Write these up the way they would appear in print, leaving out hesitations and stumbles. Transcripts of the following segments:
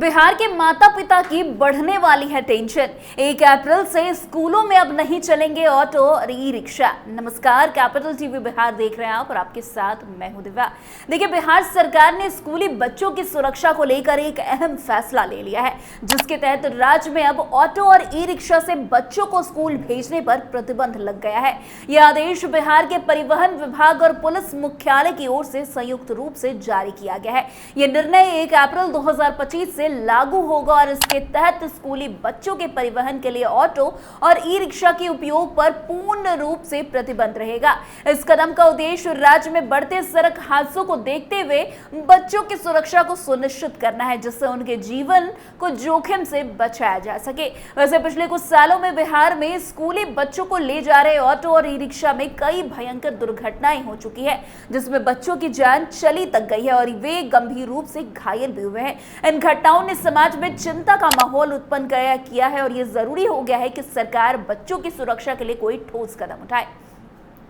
बिहार के माता पिता की बढ़ने वाली है टेंशन। 1 अप्रैल से स्कूलों में अब नहीं चलेंगे ऑटो और ई रिक्शा। नमस्कार, कैपिटल टीवी बिहार देख रहे हैं आप और आपके साथ मैं हूं दिव्या। देखिए, बिहार सरकार ने स्कूली बच्चों की सुरक्षा को लेकर एक अहम फैसला ले लिया है, जिसके तहत राज्य में अब ऑटो और ई रिक्शा से बच्चों को स्कूल भेजने पर प्रतिबंध लग गया है। यह आदेश बिहार के परिवहन विभाग और पुलिस मुख्यालय की ओर से संयुक्त रूप से जारी किया गया है। यह निर्णय 1 अप्रैल 2025 से लागू होगा और इसके तहत स्कूली बच्चों के परिवहन के लिए ऑटो और ई रिक्शा के उपयोग पर पूर्ण रूप से प्रतिबंध रहेगा। इस कदम का उद्देश्य राज्य में बढ़ते सड़क हादसों को देखते हुए बच्चों की सुरक्षा को सुनिश्चित करना है, जिससे उनके जीवन को जोखिम से बचाया जा सके। वैसे पिछले कुछ सालों में बिहार में स्कूली बच्चों को ले जा रहे ऑटो और ई रिक्शा में कई भयंकर दुर्घटनाएं हो चुकी है, जिसमें बच्चों की जान चली तक गई है और वे गंभीर रूप से घायल भी हुए हैं। इन घटनाओं ने समाज में चिंता का माहौल उत्पन्न किया है और ये जरूरी हो गया है कि सरकार बच्चों की सुरक्षा के लिए कोई ठोस कदम उठाए।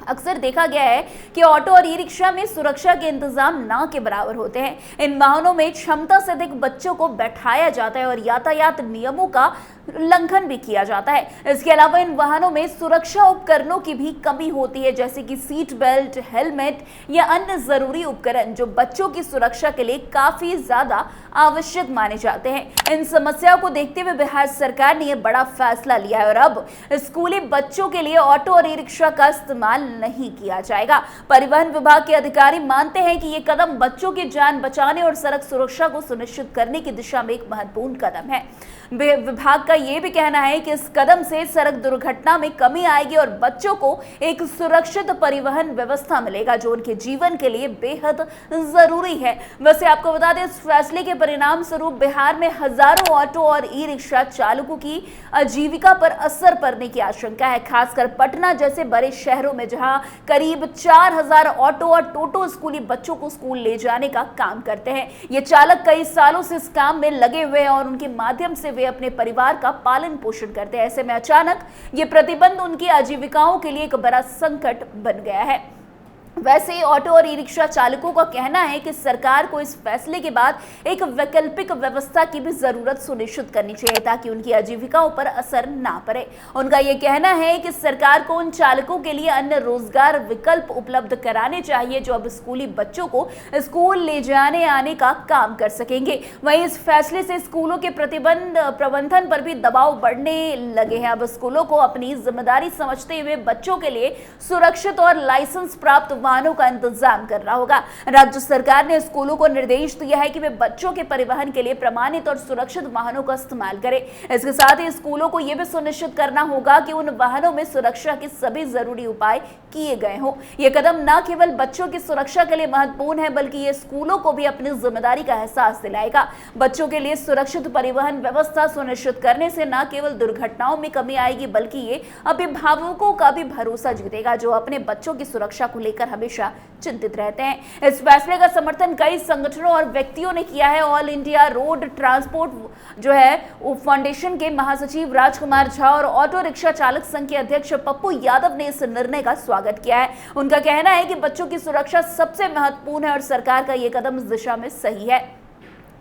अक्सर देखा गया है कि ऑटो और ई रिक्शा में सुरक्षा के इंतजाम ना के बराबर होते हैं। इन वाहनों में क्षमता से अधिक बच्चों को बैठाया जाता है और यातायात नियमों का उल्लंघन भी किया जाता है। इसके अलावा इन वाहनों में सुरक्षा उपकरणों की भी कमी होती है, जैसे कि सीट बेल्ट, हेलमेट या अन्य जरूरी उपकरण जो बच्चों की सुरक्षा के लिए काफी ज्यादा आवश्यक माने जाते हैं। इन समस्याओं को देखते हुए बिहार सरकार ने यह बड़ा फैसला लिया है और अब स्कूली बच्चों के लिए ऑटो और ई रिक्शा का इस्तेमाल नहीं किया जाएगा। परिवहन विभाग के अधिकारी मानते हैं कि यह कदम बच्चों की जान बचाने और सड़क सुरक्षा को सुनिश्चित करने की दिशा में एक महत्वपूर्ण कदम है। विभाग का यह भी कहना है कि इस कदम से सड़क दुर्घटना में कमी आएगी और बच्चों को एक सुरक्षित परिवहन व्यवस्था मिलेगा, जो उनके जीवन के लिए बेहद जरूरी है। वैसे आपको बता दें, इस फैसले के परिणाम स्वरूप बिहार में हजारों ऑटो और ई रिक्शा चालकों की आजीविका पर असर पड़ने की आशंका है, खासकर पटना जैसे बड़े शहरों में, जहां करीब 4000 ऑटो और टोटो स्कूली बच्चों को स्कूल ले जाने का काम करते हैं। ये चालक कई सालों से इस काम में लगे हुए हैं और उनके माध्यम से वे अपने परिवार का पालन पोषण करते हैं। ऐसे में अचानक ये प्रतिबंध उनकी आजीविकाओं के लिए एक बड़ा संकट बन गया है। वैसे ही ऑटो और ई रिक्शा चालकों का कहना है कि सरकार को इस फैसले के बाद एक वैकल्पिक व्यवस्था की भी जरूरत सुनिश्चित करनी चाहिए, ताकि उनकी आजीविकाओं पर असर ना पड़े। उनका यह कहना है कि सरकार को उन चालकों के लिए अन्य रोजगार विकल्प उपलब्ध कराने चाहिए जो अब स्कूली बच्चों को स्कूल ले जाने आने का काम कर सकेंगे। वहीं इस फैसले से स्कूलों के प्रबंधन पर भी दबाव बढ़ने लगे हैं। अब स्कूलों को अपनी जिम्मेदारी समझते हुए बच्चों के लिए सुरक्षित और लाइसेंस प्राप्त वाहनों का इंतजाम करना होगा। राज्य सरकार ने स्कूलों को निर्देश दिया है कि वे बच्चों के परिवहन के लिए प्रमाणित और सुरक्षित वाहनों का इस्तेमाल करें। इसके साथ ही स्कूलों को यह भी सुनिश्चित करना होगा कि उन वाहनों में सुरक्षा के सभी जरूरी उपाय किए गए हों। यह कदम न केवल बच्चों की सुरक्षा के लिए महत्वपूर्ण है, बल्कि ये स्कूलों को भी अपनी जिम्मेदारी का एहसास दिलाएगा। बच्चों के लिए सुरक्षित परिवहन व्यवस्था सुनिश्चित करने से न केवल दुर्घटनाओं में कमी आएगी, बल्कि ये अभिभावकों का भी भरोसा जीतेगा, जो अपने बच्चों की सुरक्षा को लेकर हमेशा चिंतित रहते हैं। इस फैसले का समर्थन कई संगठनों और व्यक्तियों ने किया है। ऑल इंडिया रोड ट्रांसपोर्ट जो है फाउंडेशन के महासचिव राजकुमार झा और ऑटो रिक्शा चालक संघ के अध्यक्ष पप्पू यादव ने इस निर्णय का स्वागत किया है। उनका कहना है कि बच्चों की सुरक्षा सबसे महत्वपूर्ण है और सरकार का यह कदम इस दिशा में सही है।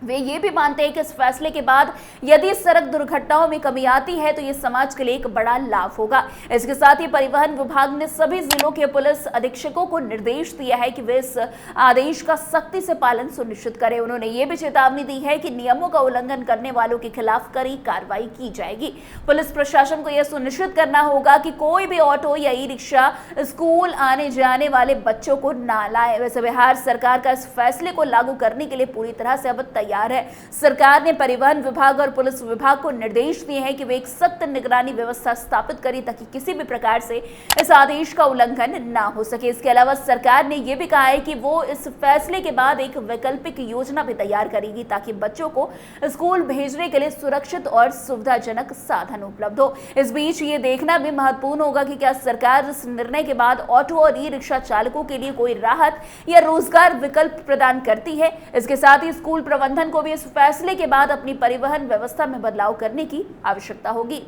वे ये भी मानते हैं कि इस फैसले के बाद यदि सड़क दुर्घटनाओं में कमी आती है तो ये समाज के लिए एक बड़ा लाभ होगा। इसके साथ ही परिवहन विभाग ने सभी जिलों के पुलिस अधीक्षकों को निर्देश दिया है कि वे इस आदेश का सख्ती से पालन सुनिश्चित करें। उन्होंने ये भी चेतावनी दी है कि नियमों का उल्लंघन करने वालों के खिलाफ कड़ी कार्रवाई की जाएगी। पुलिस प्रशासन को यह सुनिश्चित करना होगा कि कोई भी ऑटो या ई रिक्शा स्कूल आने जाने वाले बच्चों को ना लाए। वैसे बिहार सरकार का इस फैसले को लागू करने के लिए पूरी तरह से अब तैयार है। सरकार ने परिवहन विभाग और पुलिस विभाग को निर्देश दिए हैं कि वे एक सख्त निगरानी व्यवस्था स्थापित करें, ताकि किसी भी प्रकार से इस आदेश का उल्लंघन ना हो सके। इसके अलावा सरकार ने यह भी कहा है कि वो इस फैसले के बाद एक वैकल्पिक योजना भी तैयार करेगी, ताकि बच्चों को स्कूल भेजने के लिए सुरक्षित और सुविधाजनक साधन उपलब्ध हो। इस बीच ये देखना भी महत्वपूर्ण होगा कि क्या सरकार इस निर्णय के बाद ऑटो और ई रिक्शा चालकों के लिए कोई राहत या रोजगार विकल्प प्रदान करती है। इसके साथ ही स्कूल प्रबंधन को भी इस फैसले के बाद अपनी परिवहन व्यवस्था में बदलाव करने की आवश्यकता होगी।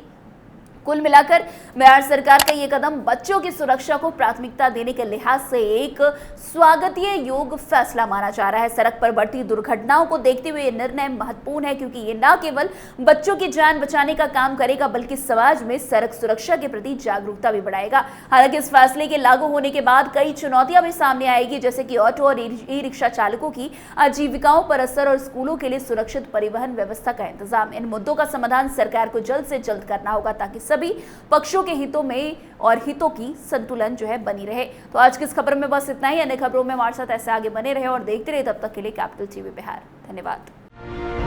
कुल मिलाकर बिहार सरकार का ये कदम बच्चों की सुरक्षा को प्राथमिकता देने के लिहाज से एक स्वागतीय योग्य फैसला माना जा रहा है। सड़क पर बढ़ती दुर्घटनाओं को देखते हुए ये निर्णय महत्वपूर्ण है, क्योंकि ये न केवल बच्चों की जान बचाने का काम करेगा बल्कि समाज में सड़क सुरक्षा के प्रति जागरूकता भी बढ़ाएगा। हालांकि इस फैसले के लागू होने के बाद कई चुनौतियां भी सामने आएगी, जैसे कि ऑटो और ई रिक्शा चालकों की आजीविकाओं पर असर और स्कूलों के लिए सुरक्षित परिवहन व्यवस्था का इंतजाम। इन मुद्दों का समाधान सरकार को जल्द से जल्द करना होगा ताकि सभी पक्षों के हितों में और हितों की संतुलन जो है बनी रहे। तो आज की इस खबर में बस इतना ही। अन्य खबरों में हमारे साथ ऐसे आगे बने रहे और देखते रहे। तब तक के लिए कैपिटल टीवी बिहार। धन्यवाद।